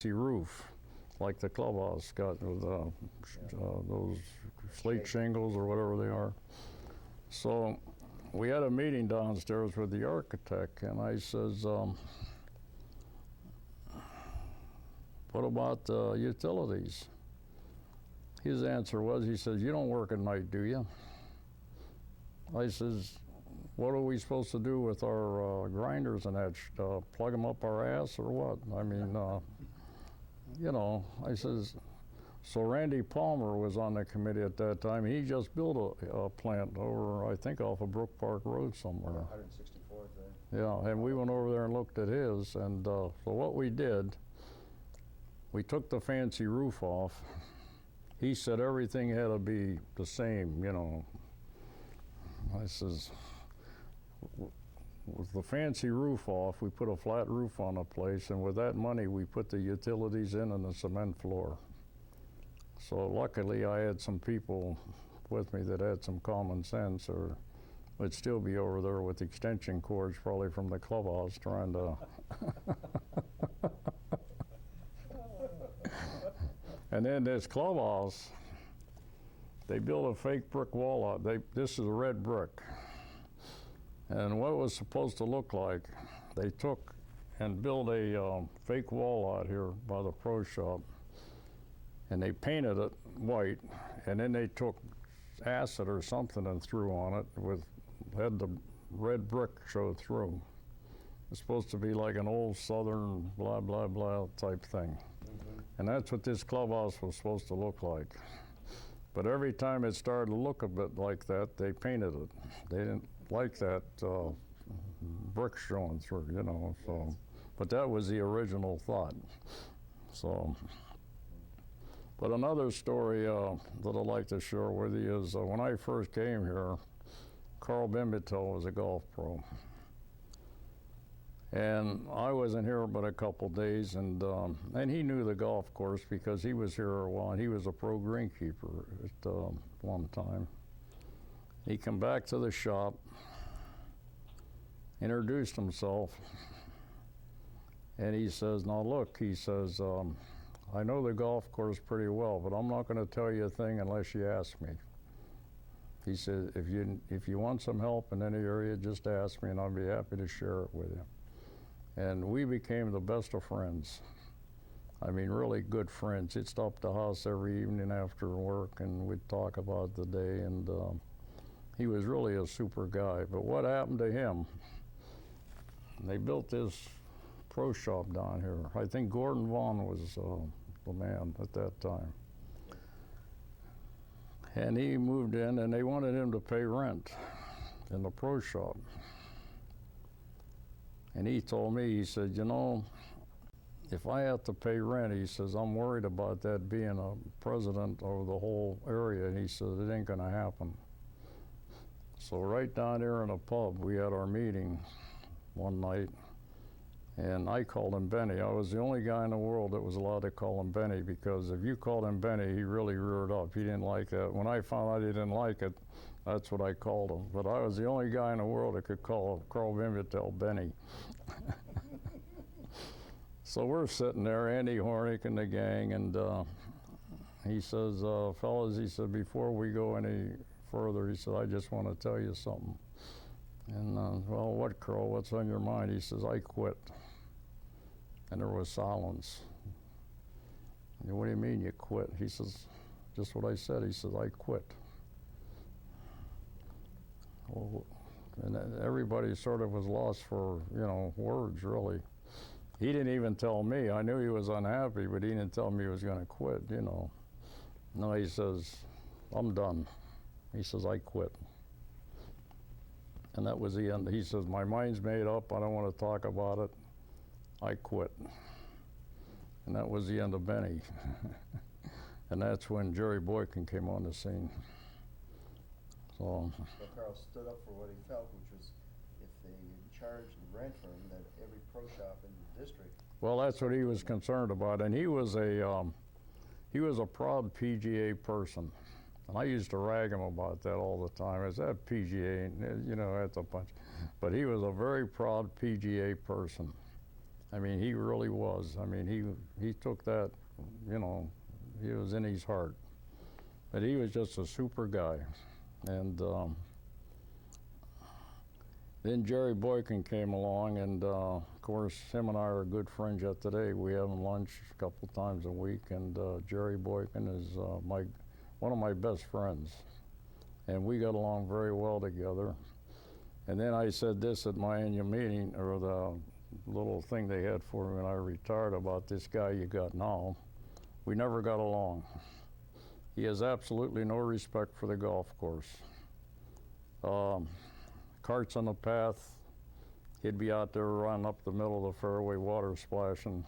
roof, like the clubhouse got with those slate shingles or whatever they are. So we had a meeting downstairs with the architect, and I says, what about the utilities? His answer was, he says, you don't work at night, do you? I says, what are we supposed to do with our grinders and that? Plug them up our ass or what? I mean, you know, I says, so Randy Palmer was on the committee at that time. He just built a plant over, I think, off of Brook Park Road somewhere. 164th there. Yeah, and we went over there and looked at his, and so what we did, we took the fancy roof off. He said everything had to be the same, you know. I says, with the fancy roof off, we put a flat roof on the place, and with that money, we put the utilities in and the cement floor. So luckily, I had some people with me that had some common sense, or would still be over there with extension cords, probably from the clubhouse, trying to. And then this clubhouse, they built a fake brick wall out. This is a red brick. And what it was supposed to look like, they took and built a fake wall out here by the pro shop, and they painted it white, and then they took acid or something and threw on it had the red brick show through. It's supposed to be like an old southern blah, blah, blah type thing. Mm-hmm. And that's what this clubhouse was supposed to look like. But every time it started to look a bit like that, they painted it. They didn't like that brick showing through, you know, so. But that was the original thought, so. But another story that I'd like to share with you is when I first came here, Carl Bimbitel was a golf pro. And I wasn't here but a couple days, and he knew the golf course because he was here a while, and he was a pro greenkeeper at one time. He come back to the shop, introduced himself, and he says, now look, he says, I know the golf course pretty well, but I'm not going to tell you a thing unless you ask me. He said, if you want some help in any area, just ask me, and I'll be happy to share it with you. And we became the best of friends. I mean, really good friends. He'd stop at the house every evening after work, and we'd talk about the day, and he was really a super guy. But what happened to him, they built this pro shop down here. I think Gordon Vaughn was the man at that time. And he moved in, and they wanted him to pay rent in the pro shop. And he told me, he said, you know, if I have to pay rent, he says, I'm worried about that being a president over the whole area. And he said, it ain't gonna happen. So right down there in a pub, we had our meeting one night, and I called him Benny. I was the only guy in the world that was allowed to call him Benny, because if you called him Benny, he really reared up. He didn't like that. When I found out he didn't like it, that's what I called him. But I was the only guy in the world that could call Carl Bimbitel Benny. So we're sitting there, Andy Hornick and the gang, and he says, fellas, he said, before we go any further, he said, I just want to tell you something. And, well, what, Carl, what's on your mind? He says, I quit. And there was silence. And what do you mean you quit? He says, just what I said. He says, I quit. Well, and everybody sort of was lost for, you know, words, really. He didn't even tell me. I knew he was unhappy, but he didn't tell me he was going to quit, you know. No, he says, I'm done. He says, I quit. And that was the end. He says, my mind's made up. I don't want to talk about it. I quit. And that was the end of Benny. And that's when Jerry Boykin came on the scene. So Carl stood up for what he felt, which was if they charged the rent for him, that every pro shop in the district. Well, that's what he was concerned about, and he was a proud PGA person. And I used to rag him about that all the time. I said, PGA, you know, that's a bunch. But he was a very proud PGA person. I mean, he really was. I mean, he took that, you know, he was in his heart. But he was just a super guy. And then Jerry Boykin came along, and of course, him and I are good friends yet today. We have lunch a couple times a week, and Jerry Boykin is one of my best friends. And we got along very well together. And then I said this at my annual meeting, or the little thing they had for me when I retired, about this guy you got now. We never got along. He has absolutely no respect for the golf course. Carts on the path, he'd be out there running up the middle of the fairway, water splashing,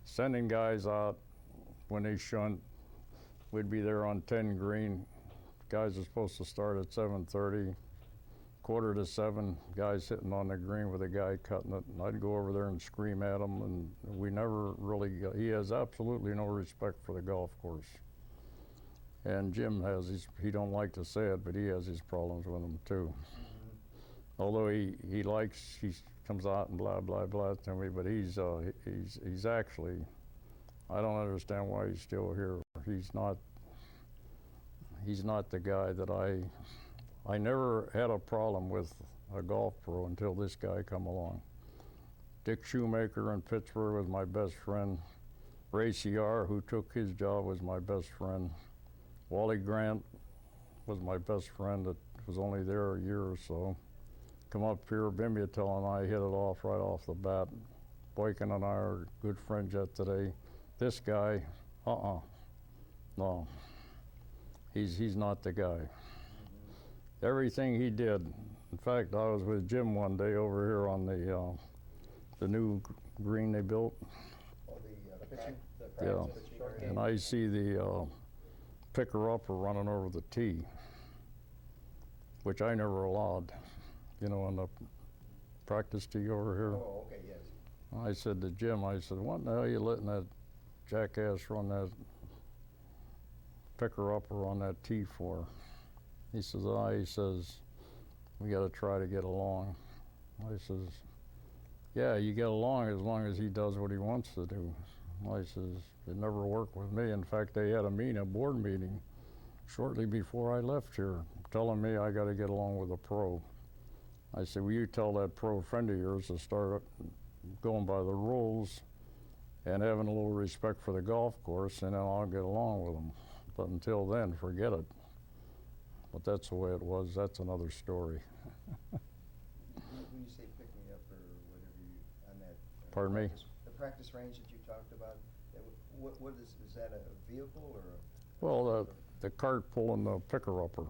sending guys out when they shouldn't. We'd be there on 10 green. Guys are supposed to start at 7:30. 6:45, guys hitting on the green with a guy cutting it, and I'd go over there and scream at him, and we never really he has absolutely no respect for the golf course. And Jim has he don't like to say it, but he has his problems with him too. Mm-hmm. Although he comes out and blah blah blah to me, but he's actually, I don't understand why he's still here. He's not the guy that I never had a problem with a golf pro until this guy come along. Dick Shoemaker in Pittsburgh was my best friend. Ray C.R., who took his job, was my best friend. Wally Grant was my best friend that was only there a year or so. Come up here, Bimiatel and I hit it off right off the bat. Boykin and I are good friends yet today. This guy, no, he's not the guy. Everything he did. In fact, I was with Jim one day over here on the new green they built. Oh, the pitching? Yeah, and I see the picker-upper running over the tee, which I never allowed, you know, on the practice tee over here. Oh, okay, yes. I said to Jim, I said, what the hell are you letting that jackass run that picker-upper on that tee for? He says, he says, we got to try to get along. I says, yeah, you get along as he does what he wants to do. I says, it never worked with me. In fact, they had a board meeting, shortly before I left here, telling me I got to get along with a pro. I said, will you tell that pro friend of yours to start going by the rules and having a little respect for the golf course, and then I'll get along with him. But until then, forget it. But that's the way it was. That's another story. When you say pick me up or whatever on that. Pardon me? The practice range that you talked about, what is that a vehicle or a? Well, the cart pulling the picker-upper.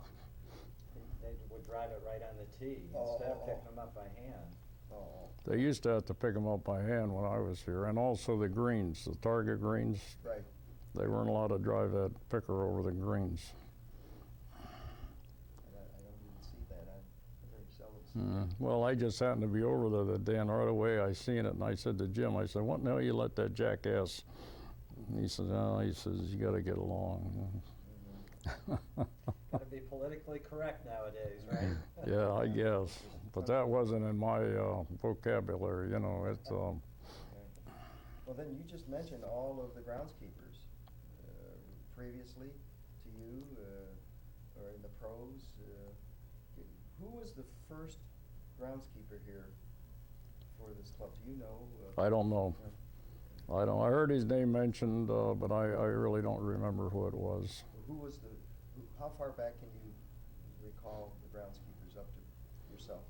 They would drive it right on the tee instead of picking them up by hand. Oh. They used to have to pick them up by hand when I was here, and also the greens, the target greens. Right. They weren't allowed to drive that picker over the greens. I don't even see that. I very seldom see that. Well, I just happened to be over there that day, and right away I seen it, and I said to Jim, I said, what the hell you let that jackass? And he says, you got to get along. Got to be politically correct nowadays, right? Yeah, I guess. But that wasn't in my vocabulary, you know. It's. Well, then you just mentioned all of the groundskeepers previously to you, or in the pros. Who was the first groundskeeper here for this club? Do you know? I don't know. I heard his name mentioned, but I really don't remember who it was. Who was how far back can you recall the groundskeepers up to yourself?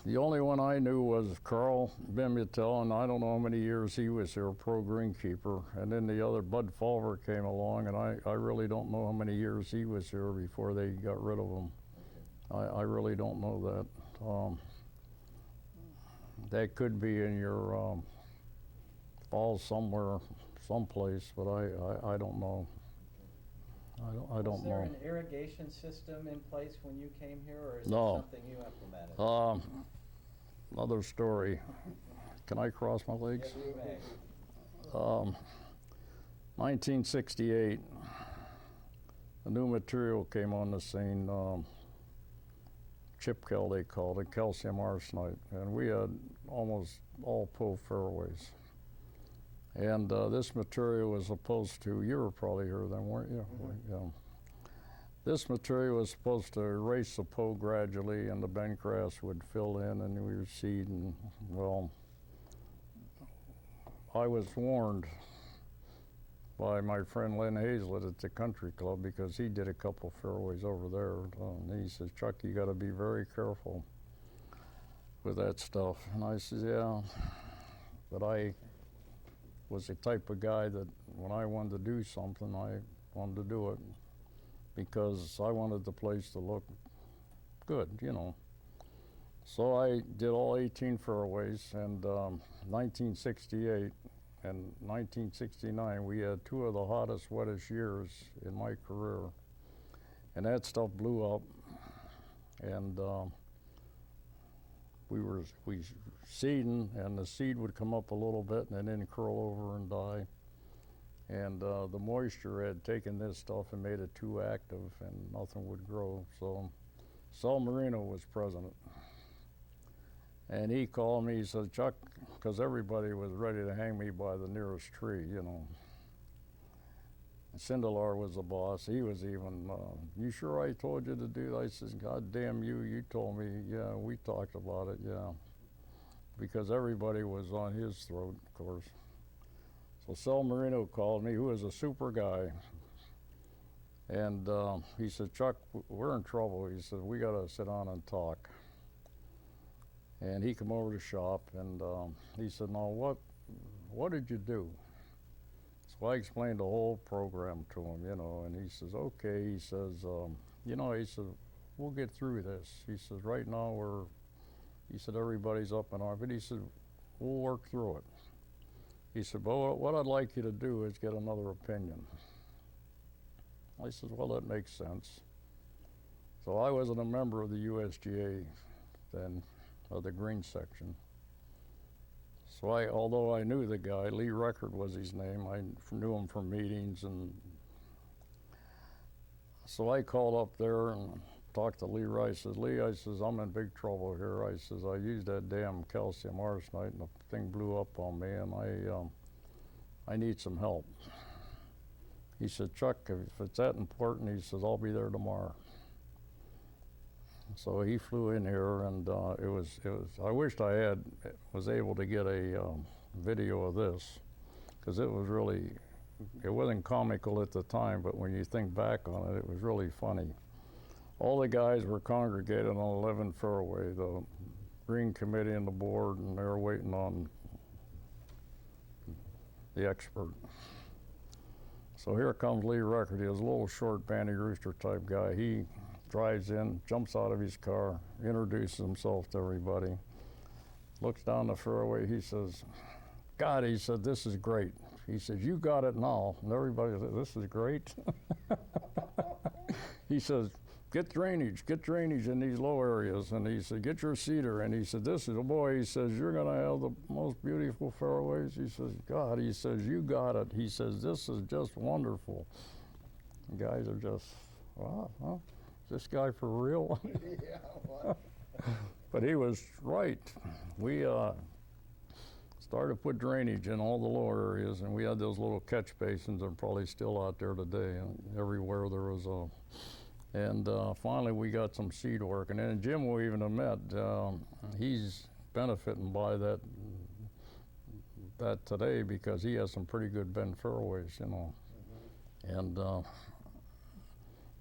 The only one I knew was Carl Bimiatel, and I don't know how many years he was here, pro greenkeeper. And then the other, Bud Fulver, came along, and I really don't know how many years he was here before they got rid of him. Okay. I really don't know that. That could be in your falls somewhere, someplace, but I don't know. I don't know. Was there an irrigation system in place when you came here, or is No. it something you implemented? Another story. Can I cross my legs? Yes, you may. 1968, a new material came on the scene, chip kel they called it, calcium arsenite, and we had almost all pull fairways. And this material was supposed to, you were probably here then, weren't you? Mm-hmm. Yeah. This material was supposed to erase the Poe gradually, and the bent grass would fill in, and we would seed. And well, I was warned by my friend Len Hazlett at the country club, because he did a couple fairways over there. And he says, Chuck, you got to be very careful with that stuff. And I said, yeah, but I was the type of guy that when I wanted to do something, I wanted to do it, because I wanted the place to look good, you know. So I did all 18 fairways, and 1968 and 1969, we had two of the hottest, wettest years in my career. And that stuff blew up, and we seeding, and the seed would come up a little bit and then curl over and die. And the moisture had taken this stuff and made it too active, and nothing would grow. So Sal Marino was president, and he called me. He said, Chuck, because everybody was ready to hang me by the nearest tree, you know. And Sindelar was the boss. He was even, you sure I told you to do that? I says, God damn you, you told me. Yeah, we talked about it, yeah. Because everybody was on his throat, of course. So Sal Marino called me, who was a super guy. And he said, Chuck, we're in trouble. He said, we got to sit down and talk. And he come over to shop, and he said, now what did you do? So I explained the whole program to him, you know, and he says, okay. He says, you know, he said, we'll get through this. He says, right now he said, everybody's up in arms, but he said, we'll work through it. He said, well, what I'd like you to do is get another opinion. I said, well, that makes sense. So I wasn't a member of the USGA then, of the green section. So although I knew the guy, Lee Record was his name, I knew him from meetings, and so I called up there and talked to Lee Rice. I says, Lee, I says, I'm in big trouble here. I says, I used that damn calcium arsenite, and the thing blew up on me, and I need some help. He said, Chuck, if it's that important, he says, I'll be there tomorrow. So he flew in here, and it was. I wished I was able to get a video of this, because it wasn't comical at the time, but when you think back on it, it was really funny. All the guys were congregated on 11 fairway, the green committee and the board, and they were waiting on the expert. So here comes Lee Record. He was a little short Bandy Rooster type guy. He drives in, jumps out of his car, introduces himself to everybody, looks down the fairway. He says, God, he said, this is great. He says, you got it now. And everybody said, this is great. He says, get drainage in these low areas. And he said, get your cedar. And he said, this is a boy. He says, you're going to have the most beautiful fairways. He says, God, he says, you got it. He says, this is just wonderful. And guys are just, wow, huh? Is this guy for real? Yeah, what? But he was right. We started to put drainage in all the lower areas, and we had those little catch basins that are probably still out there today. And everywhere there was a, and finally we got some seed work. And then Jim we even have met. He's benefiting by that today, because he has some pretty good bent fairways, you know. Mm-hmm. And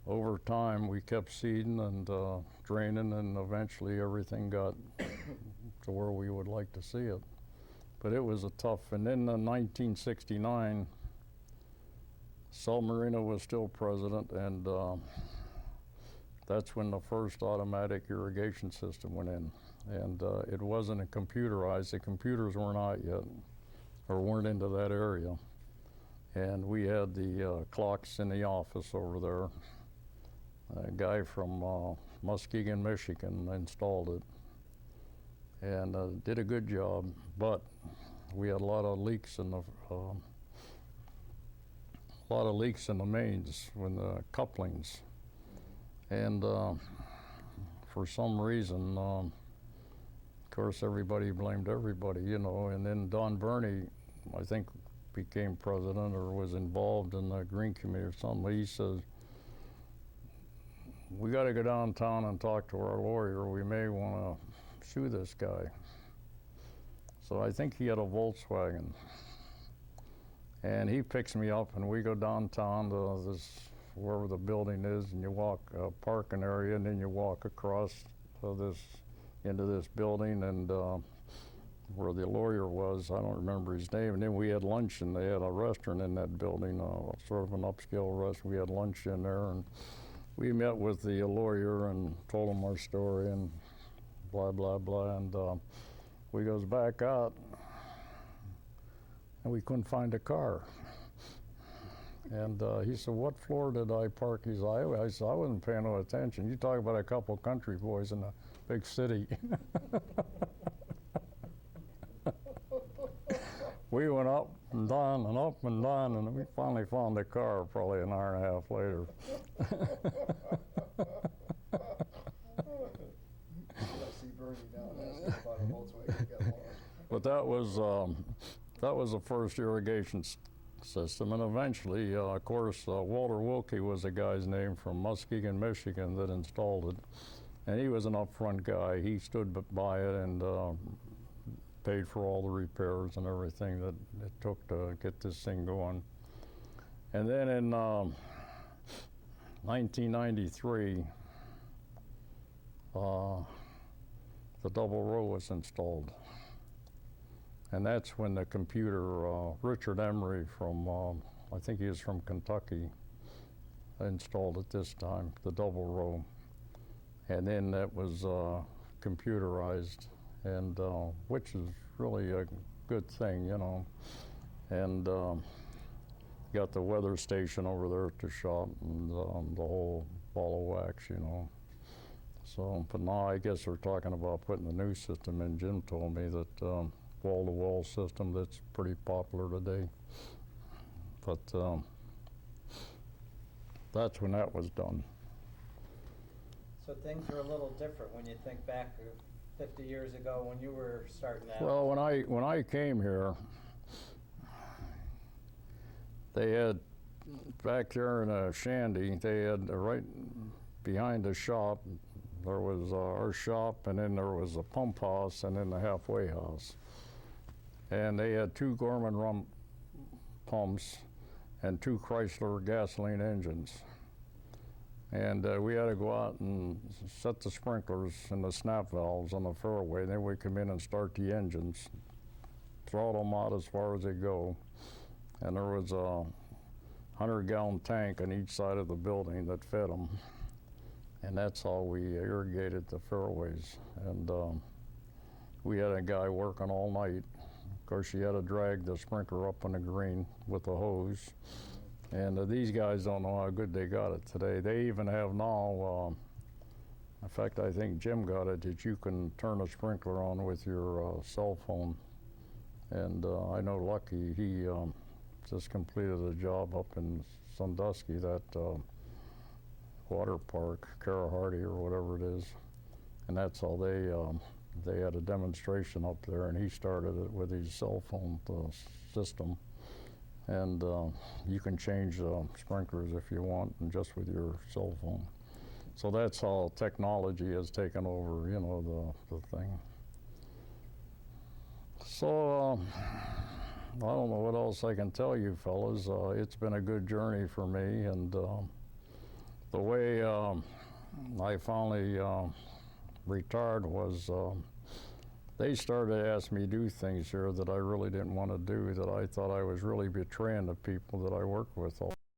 over time, we kept seeding and draining, and eventually everything got to where we would like to see it. But it was a tough, and then in 1969, Sal Marino was still president, and that's when the first automatic irrigation system went in. And it wasn't computerized. The computers weren't out yet, or weren't into that area. And we had the clocks in the office over there. A guy from Muskegon, Michigan installed it, and did a good job, but we had a lot of leaks in the mains when the couplings, and for some reason course, everybody blamed everybody, you know, and then Don Burney, I think, became president or was involved in the Green Committee or something. He says, we got to go downtown and talk to our lawyer. We may want to sue this guy. So I think he had a Volkswagen. And he picks me up and we go downtown to this, wherever the building is, and you walk a parking area and then you walk across into this building, and where the lawyer was, I don't remember his name, and then we had lunch, and they had a restaurant in that building, sort of an upscale restaurant. We had lunch in there, and we met with the lawyer and told him our story and blah, blah, blah, and we goes back out, and we couldn't find a car. And he said, what floor did I park? He said, I said, I wasn't paying no attention. You talk about a couple country boys in a big city. We went up and down and up and down, and we finally found the car probably an hour and a half later. See Bernie down asking about a Volkswagen got lost. But that was the first irrigation system, and eventually, of course, Walter Wilkie was the guy's name from Muskegon, Michigan, that installed it, and he was an upfront guy. He stood by it and paid for all the repairs and everything that it took to get this thing going. And then in 1993, the double row was installed. And that's when the computer, Richard Emery from, I think he was from Kentucky, installed it this time, the double row. And then that was computerized, and which is really a good thing, you know. And got the weather station over there at the shop, and the whole ball of wax, you know. So, but now I guess they're talking about putting the new system in. Jim told me that wall-to-wall system that's pretty popular today. But that's when that was done. So things are a little different when you think back 50 years ago when you were starting out. Well, when I came here, they had back there in a shanty, they had right behind the shop, there was our shop, and then there was a pump house, and then the halfway house. And they had 2 Gorman rum pumps and 2 Chrysler gasoline engines. And we had to go out and set the sprinklers and the snap valves on the fairway. Then we come in and start the engines, throttle them out as far as they go. And there was a 100-gallon tank on each side of the building that fed them. And that's how we irrigated the fairways. And we had a guy working all night. Of course, you had to drag the sprinkler up on the green with the hose. And these guys don't know how good they got it today. They even have now, in fact, I think Jim got it, that you can turn a sprinkler on with your cell phone. And I know Lucky, he just completed a job up in Sandusky, that water park, Cara Hardy or whatever it is. And that's how they had a demonstration up there, and he started it with his cell phone system. And you can change the sprinklers if you want, and just with your cell phone. So that's how technology has taken over, you know, the thing. So I don't know what else I can tell you fellas. It's been a good journey for me, and the way I finally retired was they started to ask me to do things here that I really didn't want to do, that I thought I was really betraying the people that I worked with all